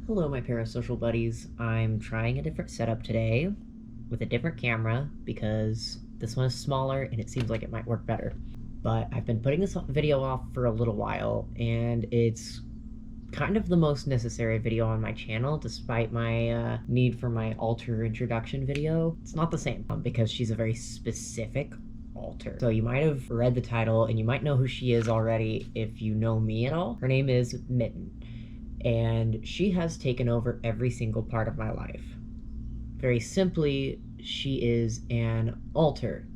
Hello, my parasocial buddies. I'm trying a different setup today with a different camera because this one is smaller and it seems like it might work better. But I've been putting this video off for a little while, and it's kind of the most necessary video on my channel despite my need for my alter introduction video. It's not the same because she's a very specific alter. So you might have read the title and you might know who she is already if you know me at all. Her name is Mitten, and she has taken over every single part of my life. Very simply, she is an alter.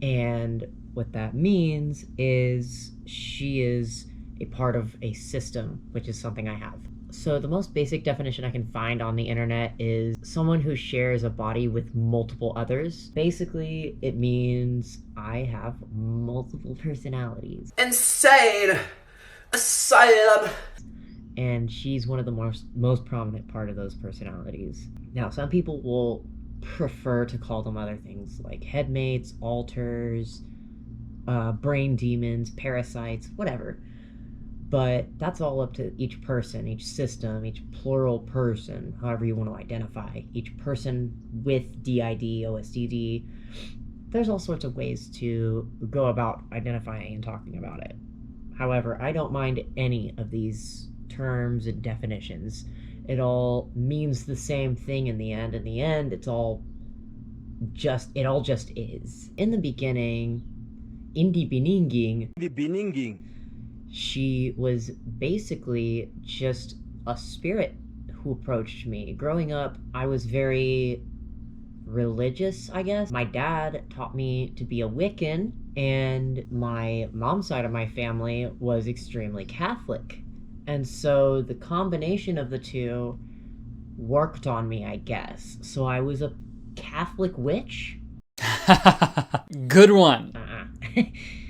And what that means is she is a part of a system, which is something I have. So the most basic definition I can find on the internet is someone who shares a body with multiple others. Basically, it means I have multiple personalities. Insane asylum. And she's one of the most prominent part of those personalities. Now, some people will prefer to call them other things like headmates, alters, brain demons, parasites, whatever. But that's all up to each person, each system, each plural person, however you want to identify. Each person with DID, OSDD. There's all sorts of ways to go about identifying and talking about it. However, I don't mind any of these terms and definitions. It all means the same thing in the end. In the end, it all just is. In the beginning, in die Beninging, she was basically just a spirit who approached me. Growing up, I was very religious, I guess. My dad taught me to be a Wiccan, and my mom's side of my family was extremely Catholic. And so the combination of the two worked on me, I guess. So I was a Catholic witch? Good one.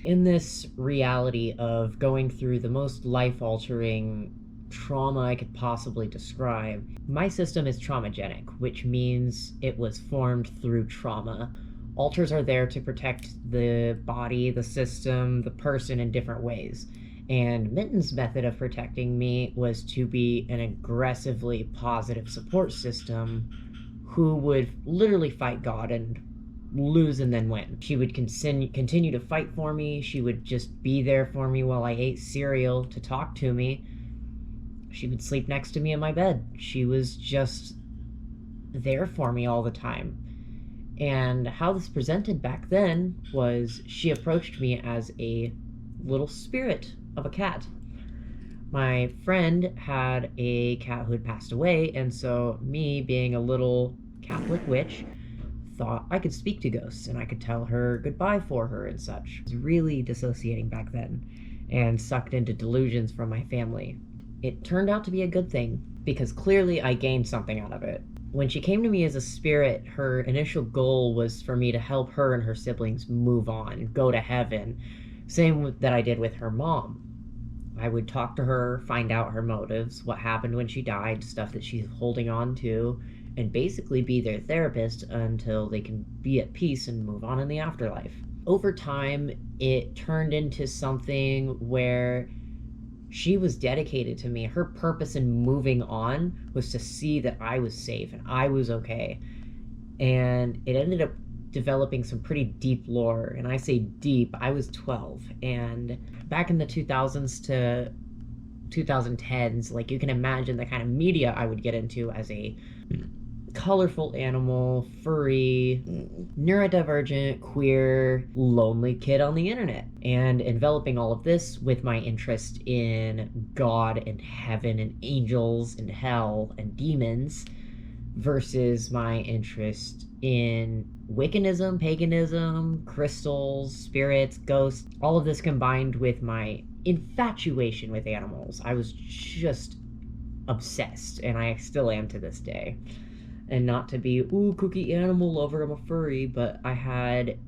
In this reality of going through the most life-altering trauma I could possibly describe, my system is traumagenic, which means it was formed through trauma. Alters are there to protect the body, the system, the person in different ways. And Mitten's method of protecting me was to be an aggressively positive support system who would literally fight God and lose and then win. She would continue to fight for me. She would just be there for me while I ate cereal to talk to me. She would sleep next to me in my bed. She was just there for me all the time. And how this presented back then was she approached me as a little spirit of a cat. My friend had a cat who had passed away, and so me, being a little Catholic witch, thought I could speak to ghosts and I could tell her goodbye for her and such. I was really dissociating back then and sucked into delusions from my family. It turned out to be a good thing because clearly I gained something out of it. When she came to me as a spirit, her initial goal was for me to help her and her siblings move on, go to heaven. Same that I did with her mom. I would talk to her, find out her motives, what happened when she died, stuff that she's holding on to, and basically be their therapist until they can be at peace and move on in the afterlife. Over time, it turned into something where she was dedicated to me. Her purpose in moving on was to see that I was safe and I was okay. And it ended up developing some pretty deep lore, and I say deep, I was 12, and back in the 2000s to 2010s, like, you can imagine the kind of media I would get into as a colorful animal, furry, neurodivergent, queer, lonely kid on the internet, and enveloping all of this with my interest in God and heaven and angels and hell and demons versus my interest in Wiccanism, paganism, crystals, spirits, ghosts, all of this combined with my infatuation with animals. I was just obsessed, and I still am to this day. And not to be, ooh, cookie animal lover, I'm a furry, but I had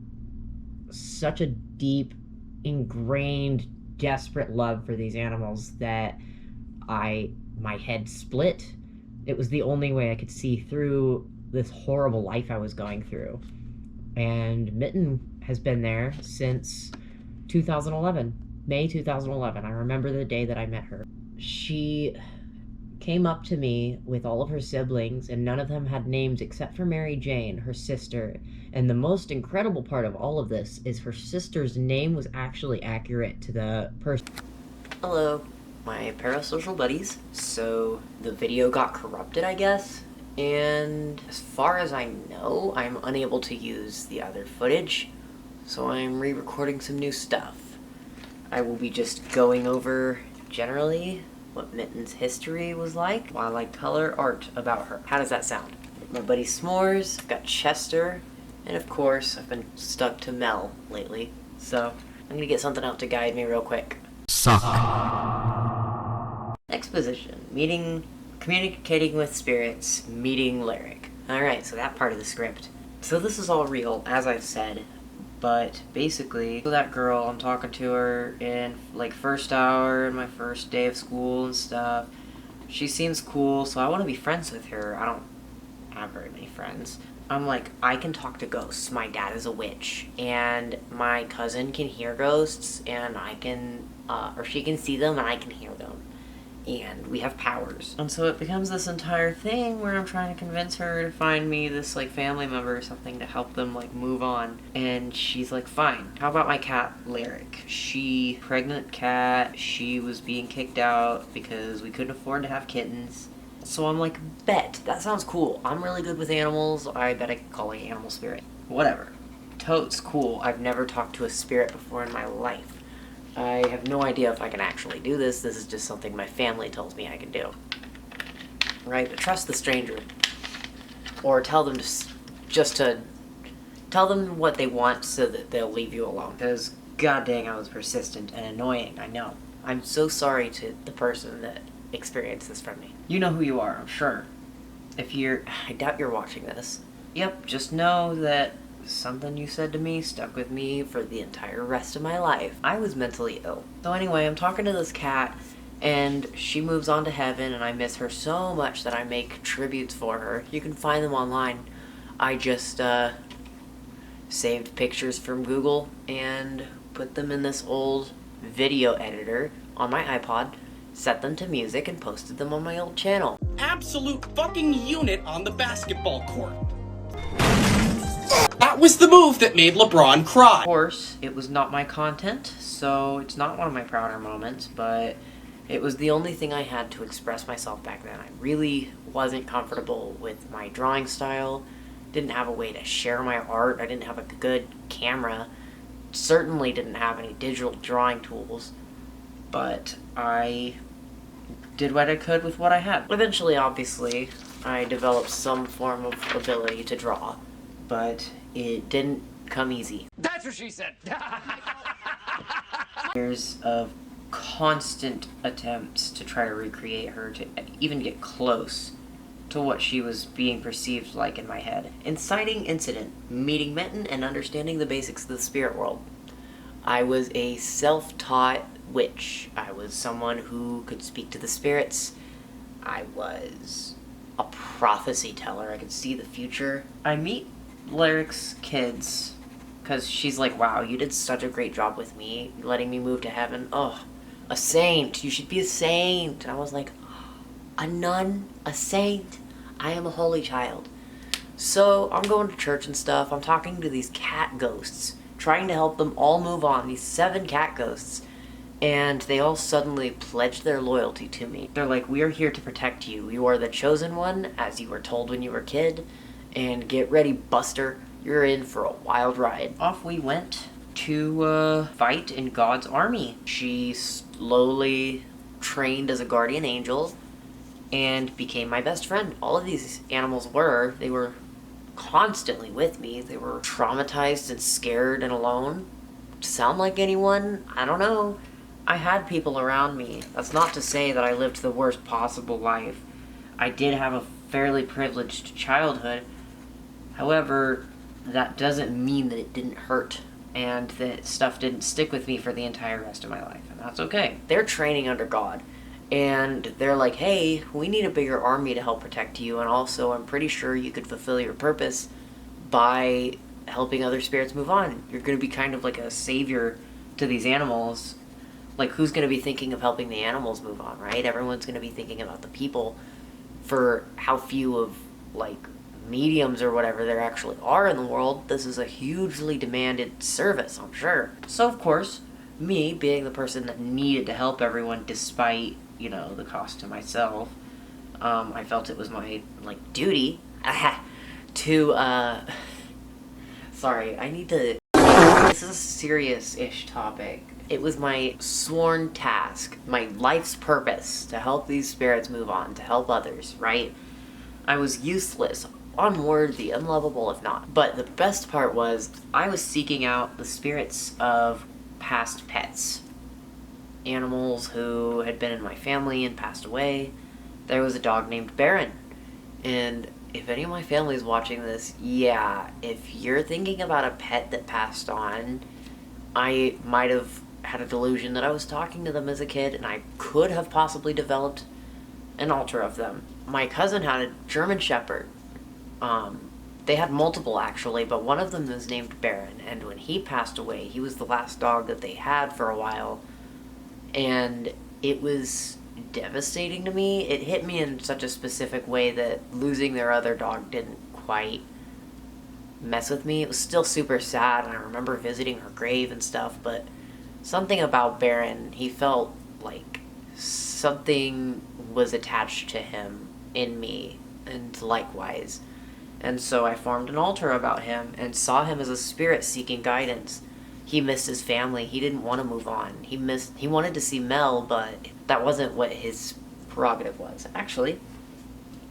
such a deep, ingrained, desperate love for these animals that my head split. It was the only way I could see through this horrible life I was going through. And Mitten has been there since 2011, May 2011. I remember the day that I met her. She came up to me with all of her siblings, and none of them had names except for Mary Jane, her sister. And the most incredible part of all of this is her sister's name was actually accurate to the person. Hello, my parasocial buddies. So the video got corrupted, I guess. And as far as I know, I'm unable to use the other footage. So I'm re-recording some new stuff. I will be just going over, generally, what Mitten's history was like while I color art about her. How does that sound? My buddy S'mores, I've got Chester, and of course, I've been stuck to Mel lately. So, I'm gonna get something out to guide me real quick. Suck. Exposition. Communicating with spirits, meeting Lyric. Alright, so that part of the script. So this is all real, as I've said. But basically, that girl, I'm talking to her in like first hour in my first day of school and stuff. She seems cool, so I want to be friends with her. I don't have very many friends. I'm like, I can talk to ghosts. My dad is a witch, and my cousin can hear ghosts, and I can, or she can see them, and I can hear them. And we have powers. And so it becomes this entire thing where I'm trying to convince her to find me this, like, family member or something to help them, like, move on. And she's like, fine. How about my cat, Lyric? Pregnant cat, she was being kicked out because we couldn't afford to have kittens. So I'm like, bet. That sounds cool. I'm really good with animals. I bet I could call an animal spirit. Whatever. Totes cool. I've never talked to a spirit before in my life. I have no idea if I can actually do this. This is just something my family tells me I can do. Right? But trust the stranger. Or tell them to tell them what they want so that they'll leave you alone. Because god dang, I was persistent and annoying, I know. I'm so sorry to the person that experienced this from me. You know who you are, I'm sure. I doubt you're watching this. Yep, just know that something you said to me stuck with me for the entire rest of my life. I was mentally ill. So anyway, I'm talking to this cat, and she moves on to heaven, and I miss her so much that I make tributes for her. You can find them online. I just, saved pictures from Google and put them in this old video editor on my iPod, set them to music, and posted them on my old channel. Absolute fucking unit on the basketball court. That was the move that made LeBron cry. Of course, it was not my content, so it's not one of my prouder moments, but it was the only thing I had to express myself back then. I really wasn't comfortable with my drawing style, didn't have a way to share my art, I didn't have a good camera, certainly didn't have any digital drawing tools, but I did what I could with what I had. Eventually, obviously, I developed some form of ability to draw, but it didn't come easy. That's what she said. Years of constant attempts to try to recreate her, to even get close to what she was being perceived like in my head. Inciting incident, meeting Mitten and understanding the basics of the spirit world. I was a self-taught witch. I was someone who could speak to the spirits. I was a prophecy teller. I could see the future. I meet Lyric's kids because she's like, wow, you did such a great job with me, letting me move to heaven. Oh, a saint. You should be a saint. And I was like, a nun? A saint? I am a holy child. So I'm going to church and stuff. I'm talking to these cat ghosts, trying to help them all move on, these 7 cat ghosts. And they all suddenly pledged their loyalty to me. They're like, we are here to protect you. You are the chosen one, as you were told when you were a kid. And get ready, Buster. You're in for a wild ride. Off we went to fight in God's army. She slowly trained as a guardian angel and became my best friend. All of these animals they were constantly with me. They were traumatized and scared and alone. Sound like anyone? I don't know. I had people around me. That's not to say that I lived the worst possible life. I did have a fairly privileged childhood. However, that doesn't mean that it didn't hurt and that stuff didn't stick with me for the entire rest of my life, and that's okay. They're training under God, and they're like, hey, we need a bigger army to help protect you, and also I'm pretty sure you could fulfill your purpose by helping other spirits move on. You're going to be kind of like a savior to these animals Like, who's going to be thinking of helping the animals move on, right? Everyone's going to be thinking about the people. For how few of, like, mediums or whatever there actually are in the world, this is a hugely demanded service, I'm sure. So, of course, me being the person that needed to help everyone despite, you know, the cost to myself, I felt it was my, like, duty to, sorry, I need to... This is a serious-ish topic. It was my sworn task, my life's purpose, to help these spirits move on, to help others, right? I was useless, unworthy, unlovable if not. But the best part was, I was seeking out the spirits of past pets. Animals who had been in my family and passed away. There was a dog named Baron. And if any of my family is watching this, yeah, if you're thinking about a pet that passed on, I might have had a delusion that I was talking to them as a kid, and I could have possibly developed an altar of them. My cousin had a German Shepherd. They had multiple, actually, but one of them was named Baron, and when he passed away, he was the last dog that they had for a while, and it was devastating to me. It hit me in such a specific way that losing their other dog didn't quite mess with me. It was still super sad, and I remember visiting her grave and stuff, but something about Baron, he felt like something was attached to him in me, and likewise. And so I formed an altar about him and saw him as a spirit seeking guidance. He missed his family. He didn't want to move on. He wanted to see Mel, but that wasn't what his prerogative was. Actually,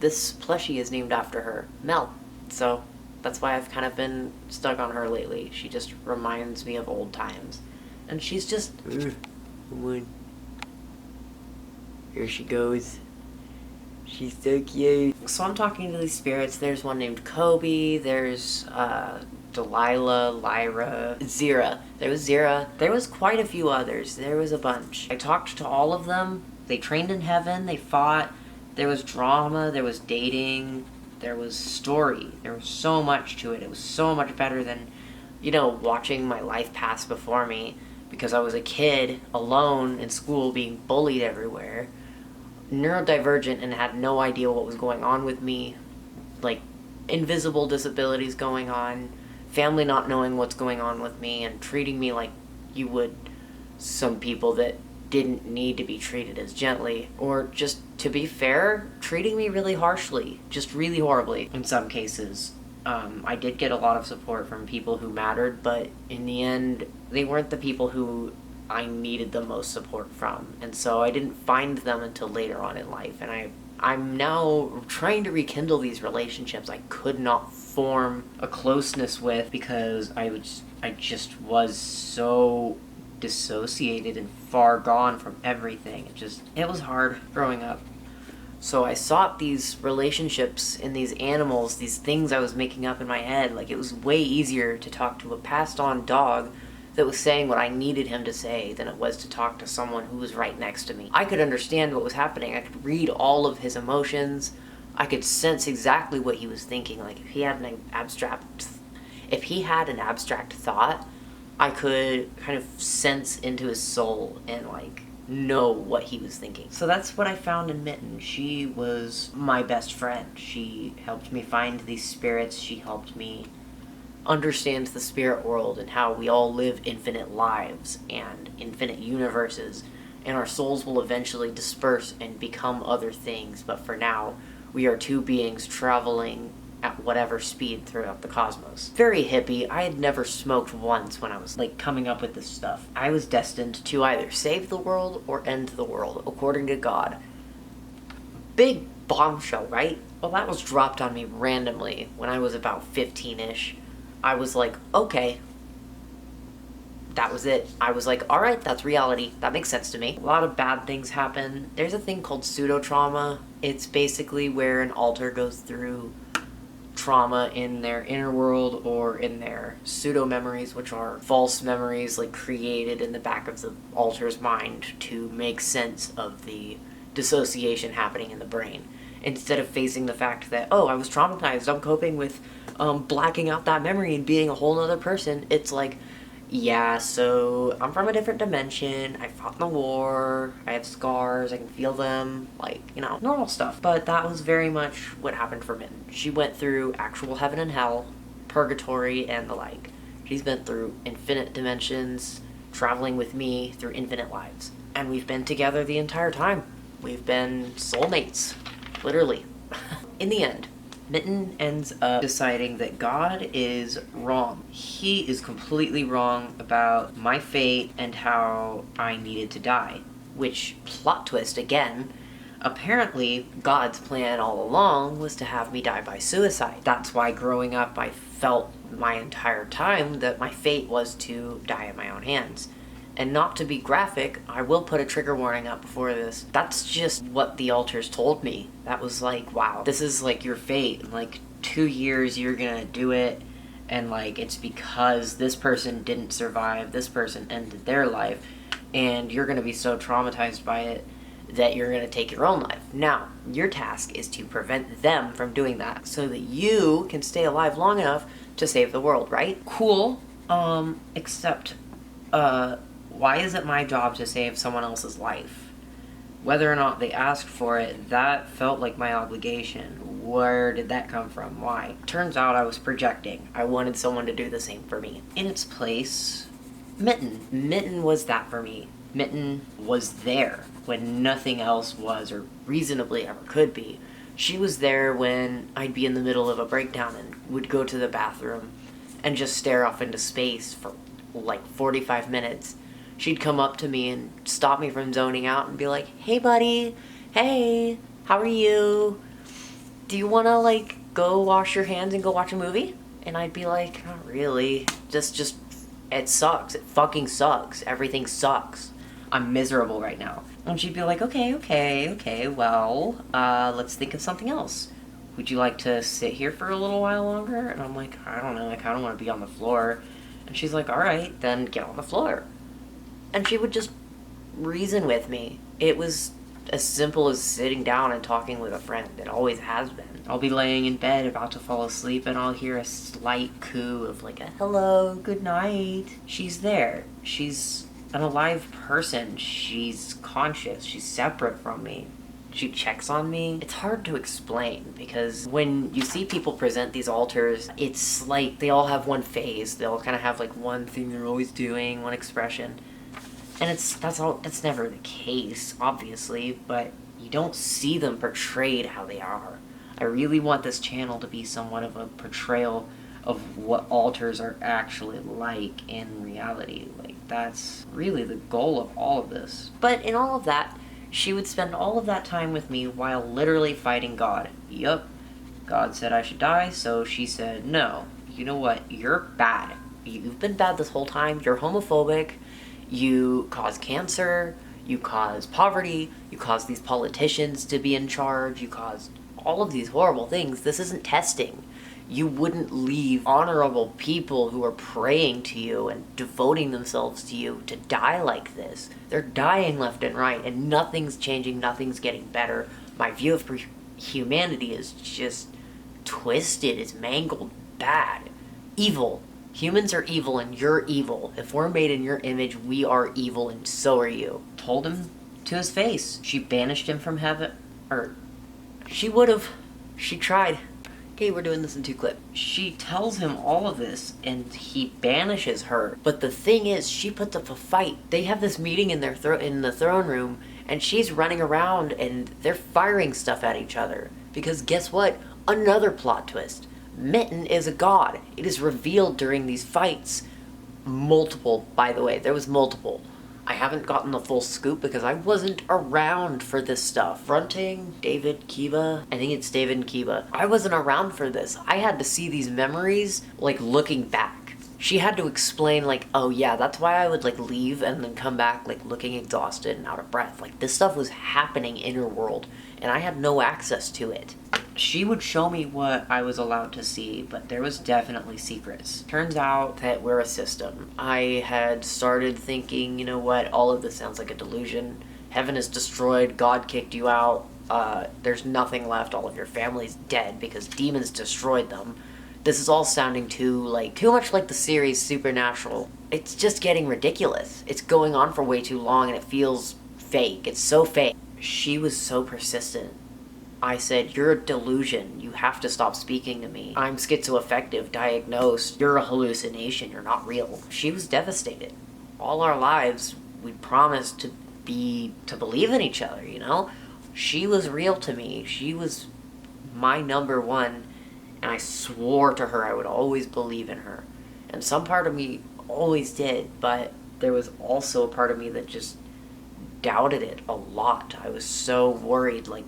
this plushie is named after her, Mel. So that's why I've kind of been stuck on her lately. She just reminds me of old times. And she's just... Here she goes. She's so cute. So I'm talking to these spirits. There's one named Kobe. There's, Delilah, Lyra, Zira. There was Zira. There was quite a few others. There was a bunch. I talked to all of them. They trained in heaven. They fought. There was drama. There was dating. There was story. There was so much to it. It was so much better than, you know, watching my life pass before me because I was a kid alone in school being bullied everywhere, neurodivergent, and had no idea what was going on with me, like invisible disabilities going on, family not knowing what's going on with me, and treating me like you would some people that didn't need to be treated as gently, or just, to be fair, treating me really harshly, just really horribly in some cases. I did get a lot of support from people who mattered, but in the end, they weren't the people who I needed the most support from, and so I didn't find them until later on in life, and I'm now trying to rekindle these relationships I could not form a closeness with because I just was so dissociated and far gone from everything. It was hard growing up. So I sought these relationships in these animals, these things I was making up in my head. Like, it was way easier to talk to a passed on dog that was saying what I needed him to say than it was to talk to someone who was right next to me. I could understand what was happening. I could read all of his emotions. I could sense exactly what he was thinking. Like, if he had an abstract thought, I could kind of sense into his soul and, like, know what he was thinking. So that's what I found in Mitten. She was my best friend. She helped me find these spirits. She helped me understand the spirit world and how we all live infinite lives and infinite universes, and our souls will eventually disperse and become other things, but for now, we are two beings traveling at whatever speed throughout the cosmos. Very hippie. I had never smoked once when I was, like, coming up with this stuff. I was destined to either save the world or end the world, according to God. Big bombshell, right? Well, that was dropped on me randomly when I was about 15-ish. I was like, okay. That was it. I was like, alright, that's reality. That makes sense to me. A lot of bad things happen. There's a thing called pseudo-trauma. It's basically where an altar goes through trauma in their inner world or in their pseudo-memories, which are false memories, like, created in the back of the altar's mind to make sense of the dissociation happening in the brain. Instead of facing the fact that, oh, I was traumatized, I'm coping with blacking out that memory and being a whole nother person, it's like, Yeah, so I'm from a different dimension. I fought in the war. I have scars. I can feel them. Like, normal stuff. But that was very much what happened for Mitten. She went through actual heaven and hell, purgatory, and the like. She's been through infinite dimensions, traveling with me through infinite lives. And we've been together the entire time. We've been soulmates, literally. In the end, Mitten ends up deciding that God is wrong. He is completely wrong about my fate and how I needed to die. Which, plot twist again, apparently God's plan all along was to have me die by suicide. That's why growing up I felt my entire time that my fate was to die at my own hands. And not to be graphic, I will put a trigger warning up before this. That's just what the altars told me. That was like, wow, this is like your fate. In like 2 years you're gonna do it, and like it's because this person didn't survive, this person ended their life, and you're gonna be so traumatized by it that you're gonna take your own life. Now, your task is to prevent them from doing that so that you can stay alive long enough to save the world, right? Cool. Except, why is it my job to save someone else's life? Whether or not they asked for it, that felt like my obligation. Where did that come from? Why? Turns out I was projecting. I wanted someone to do the same for me. In its place, Mitten. Mitten was that for me. Mitten was there when nothing else was or reasonably ever could be. She was there when I'd be in the middle of a breakdown and would go to the bathroom and just stare off into space for like 45 minutes. She'd come up to me and stop me from zoning out and be like, hey buddy, hey, how are you? Do you want to like go wash your hands and go watch a movie? And I'd be like, not really. Just, it sucks. It fucking sucks. Everything sucks. I'm miserable right now. And she'd be like, okay, well, let's think of something else. Would you like to sit here for a little while longer? And I'm like, I don't know, I kind of want to be on the floor. And she's like, alright, then get on the floor. And she would just reason with me. It was as simple as sitting down and talking with a friend. It always has been. I'll be laying in bed about to fall asleep and I'll hear a slight coo of like a hello, good night. She's there. She's an alive person. She's conscious. She's separate from me. She checks on me. It's hard to explain because when you see people present these altars, it's like they all have one phase. They all kind of have like one thing they're always doing, one expression. And that's never the case, obviously, but you don't see them portrayed how they are. I really want this channel to be somewhat of a portrayal of what altars are actually like in reality. Like, that's really the goal of all of this. But in all of that, she would spend all of that time with me while literally fighting God. Yup, God said I should die, so she said, no, you know what, you're bad. You've been bad this whole time, you're homophobic, you cause cancer, you cause poverty, you cause these politicians to be in charge, you cause all of these horrible things. This isn't testing. You wouldn't leave honorable people who are praying to you and devoting themselves to you to die like this. They're dying left and right, and nothing's changing, nothing's getting better. My view of humanity is just twisted, it's mangled, bad, evil. Humans are evil and you're evil. If we're made in your image, we are evil and so are you. Told him to his face. She banished him from heaven. She would've. She tried. Okay, we're doing this in 2 clips. She tells him all of this and he banishes her. But the thing is, she puts up a fight. They have this meeting in in the throne room and she's running around and they're firing stuff at each other. Because guess what? Another plot twist. Mitten is a god. It is revealed during these fights. Multiple, by the way. There was multiple. I haven't gotten the full scoop because I wasn't around for this stuff. Fronting David Kiva. I think it's David Kiva. I wasn't around for this. I had to see these memories, like, looking back. She had to explain, like, oh yeah, that's why I would, like, leave and then come back, like, looking exhausted and out of breath. Like, this stuff was happening in her world, and I had no access to it. She would show me what I was allowed to see, but there was definitely secrets. Turns out that we're a system. I had started thinking, you know what, all of this sounds like a delusion. Heaven is destroyed, God kicked you out, there's nothing left, all of your family's dead because demons destroyed them. This is all sounding too much like the series Supernatural. It's just getting ridiculous. It's going on for way too long and it feels fake. It's so fake. She was so persistent. I said, "You're a delusion. You have to stop speaking to me. I'm schizoaffective, diagnosed. You're a hallucination. You're not real." She was devastated. All our lives, we promised to believe in each other, you know? She was real to me. She was my number one, and I swore to her I would always believe in her. And some part of me always did, but there was also a part of me that just doubted it a lot. I was so worried. Like,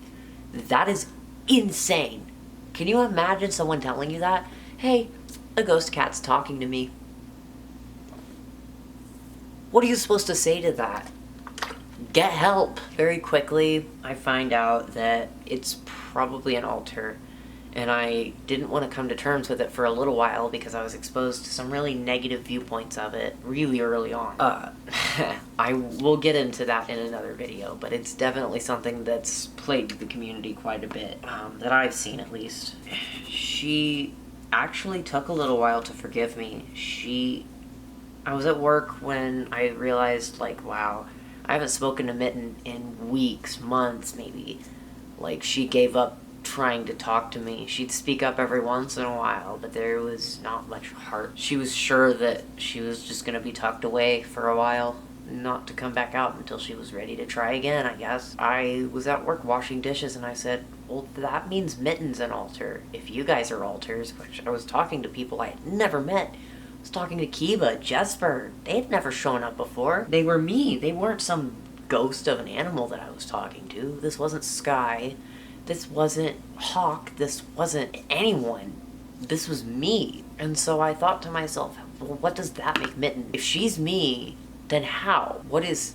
that is insane. Can you imagine someone telling you that? "Hey, a ghost cat's talking to me." What are you supposed to say to that? Get help. Very quickly, I find out that it's probably an altar, and I didn't want to come to terms with it for a little while because I was exposed to some really negative viewpoints of it really early on. I will get into that in another video, but it's definitely something that's plagued the community quite a bit, that I've seen at least. She actually took a little while to forgive me. I was at work when I realized, like, wow, I haven't spoken to Mitten in weeks, months, maybe. Like, she gave up trying to talk to me. She'd speak up every once in a while, but there was not much heart. She was sure that she was just gonna be tucked away for a while, not to come back out until she was ready to try again, I guess. I was at work washing dishes and I said, "Well, that means Mitten's an altar. If you guys are altars," which I was talking to people I had never met. I was talking to Kiva, Jesper. They had never shown up before. They were me. They weren't some ghost of an animal that I was talking to. This wasn't Sky. This wasn't Hawk. This wasn't anyone. This was me. And so I thought to myself, well, what does that make Mitten? If she's me, then how? What is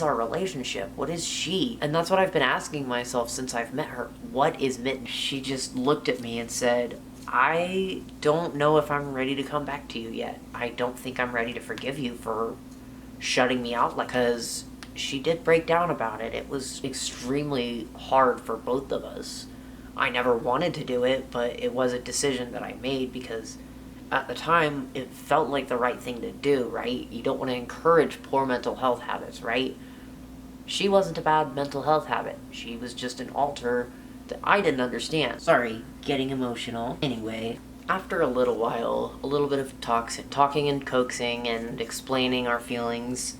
our relationship? What is she? And that's what I've been asking myself since I've met her. What is Mitten? She just looked at me and said, "I don't know if I'm ready to come back to you yet. I don't think I'm ready to forgive you for shutting me out, because she did break down about it. It was extremely hard for both of us. I never wanted to do it, but it was a decision that I made because at the time it felt like the right thing to do, right? You don't want to encourage poor mental health habits, right? She wasn't a bad mental health habit. She was just an alter that I didn't understand. Sorry, getting emotional. Anyway, after a little while, a little bit of talking and coaxing and explaining our feelings,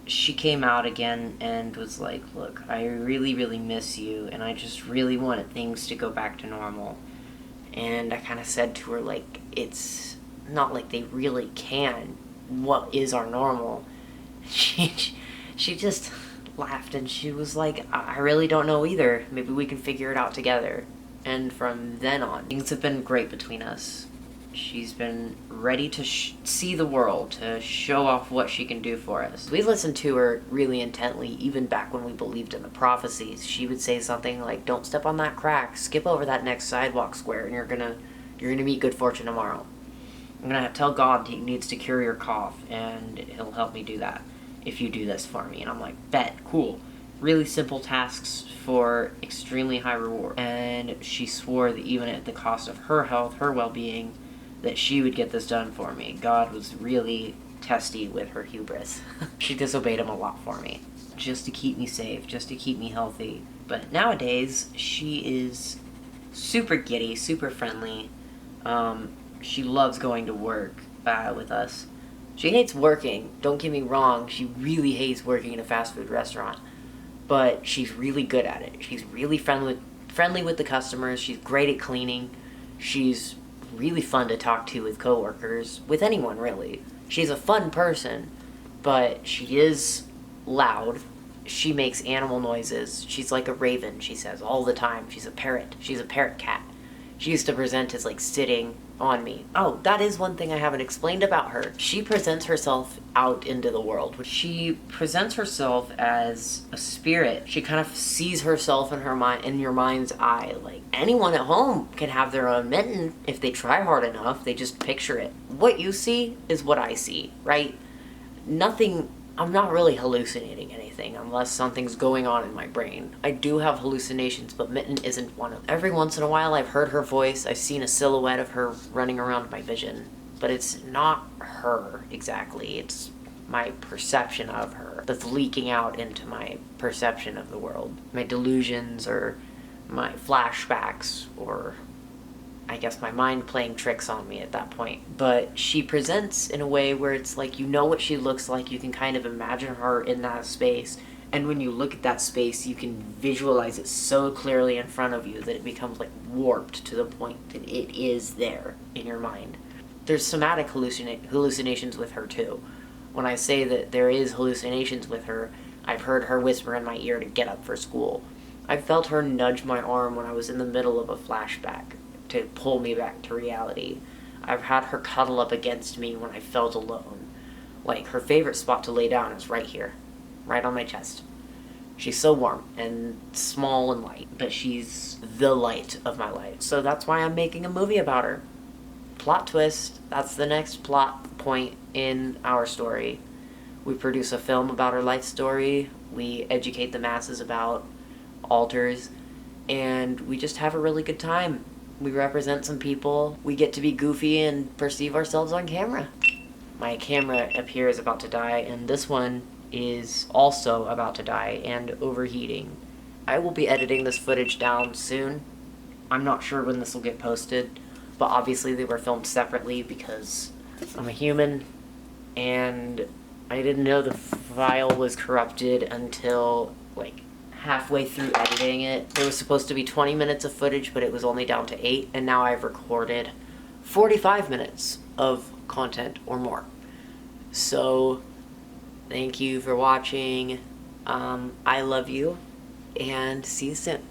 she came out again and was like, "Look, I really, really miss you, and I just really wanted things to go back to normal." And I kind of said to her, like, it's not like they really can. What is our normal? She just laughed and she was like, "I really don't know either. Maybe we can figure it out together." And from then on, things have been great between us. She's been ready to see the world, to show off what she can do for us. We listened to her really intently, even back when we believed in the prophecies. She would say something like, "Don't step on that crack, skip over that next sidewalk square, and you're gonna meet good fortune tomorrow. I'm gonna tell God he needs to cure your cough, and he'll help me do that if you do this for me." And I'm like, "Bet, cool." Really simple tasks for extremely high reward. And she swore that even at the cost of her health, her well-being, that she would get this done for me. God was really testy with her hubris. She disobeyed him a lot for me, just to keep me safe, just to keep me healthy. But nowadays, she is super giddy, super friendly. She loves going to work with us. She hates working, don't get me wrong, she really hates working in a fast food restaurant. But she's really good at it. She's really friendly with the customers, she's great at cleaning, she's really fun to talk to with coworkers, with anyone really. She's a fun person, but she is loud. She makes animal noises. She's like a raven, she says, all the time. She's a parrot. She's a parrot cat. She used to present as like sitting on me. Oh, that is one thing I haven't explained about her. She presents herself out into the world. She presents herself as a spirit. She kind of sees herself in her mind, in your mind's eye. Like, anyone at home can have their own Mitten if they try hard enough. They just picture it. What you see is what I see, right? Nothing I'm not really hallucinating anything unless something's going on in my brain. I do have hallucinations, but Mitten isn't one of them. Every once in a while I've heard her voice, I've seen a silhouette of her running around my vision, but it's not her exactly. It's my perception of her that's leaking out into my perception of the world. My delusions or my flashbacks, or I guess my mind playing tricks on me at that point. But she presents in a way where it's like you know what she looks like, you can kind of imagine her in that space, and when you look at that space you can visualize it so clearly in front of you that it becomes like warped to the point that it is there in your mind. There's somatic hallucinations with her too. When I say that there is hallucinations with her, I've heard her whisper in my ear to get up for school. I felt her nudge my arm when I was in the middle of a flashback to pull me back to reality. I've had her cuddle up against me when I felt alone. Like, her favorite spot to lay down is right here, right on my chest. She's so warm and small and light, but she's the light of my life. So that's why I'm making a movie about her. Plot twist, that's the next plot point in our story. We produce a film about her life story, we educate the masses about alters, and we just have a really good time. We represent some people, we get to be goofy and perceive ourselves on camera. My camera up here is about to die, and this one is also about to die and overheating. I will be editing this footage down soon. I'm not sure when this will get posted, but obviously they were filmed separately because I'm a human, and I didn't know the file was corrupted until like halfway through editing it. There was supposed to be 20 minutes of footage, but it was only down to 8, and now I've recorded 45 minutes of content or more. So, thank you for watching. I love you, and see you soon.